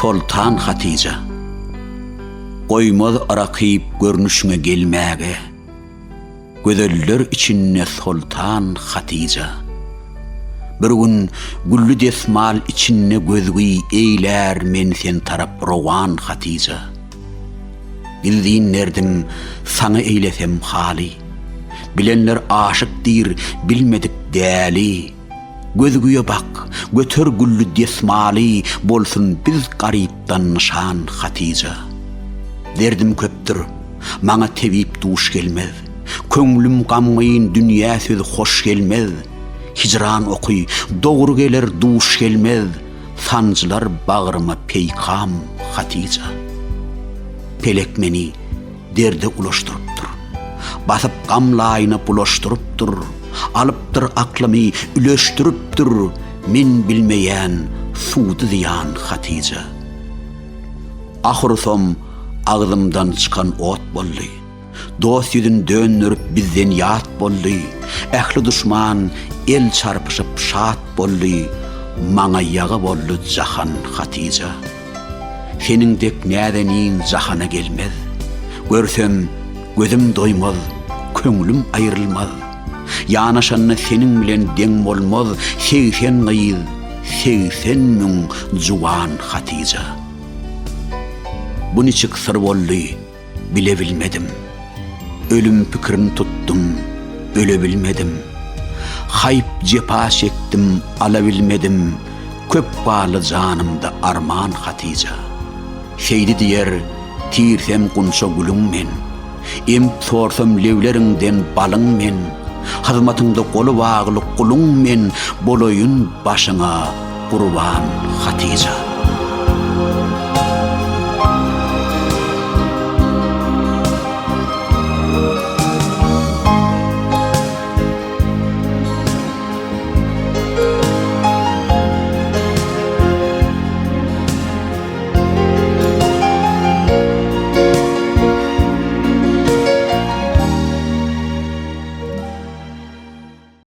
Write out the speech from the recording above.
Sultan Hatice. Koymaz arakıyıp görünüşüne gelmäge. Gözeller içinne Sultan Hatice. Bir gün güllü desmal içinne gözgüy eyler men sen tarap rowan Hatice. Bildiğin nerdim sana eylesem hali. Bilenler aşık dir, bilmedik değerli. Gözgüye bak, götür güllü desmali, bolsun biz gariptan nişan Hatice. Derdim köptür, mana tevip duş gelmez. Köңlüm gammayın dünya söz hoş gelmez. Hicran okuy, doğru gelir duş gelmez. Sancılar bağrıma peykam Hatice. Pelek meni derde ulaştırıptır. Basıp gamlayına bulaştırıptır. Alıptır aklımı üleştiriptir. Men bilmeyen sudu ziyan Hatice. Ahırsom ağzımdan çıkan ot bolly. Dost yüzün dönürüp bizden yat bolly. Ehli düşman el çarpışıp şat bolly. Maňa yağı bolly jahan Hatice. Senin dek nädenin jahana gelmez. Görsem gözüm doymaz, köňlüm ayrılmaz. Yanaşanna senin bilen deň bolmaz. Sevsen gyýyz, sevsen müň juwan Hatice. Bu niçik sır boldy, bile bilmedim. Ölüm pikirini tuttum, öle bilmedim. Hayp cepa çektim, ala bilmedim. Köp bağlı canımda arman Hatice. Şeydi diyer, tirsem kunşa gülüm men. Em sorsam levlerinden balın men. Hazmatında kolu bağlı kulun men. Boloyun başına kurban Hatice.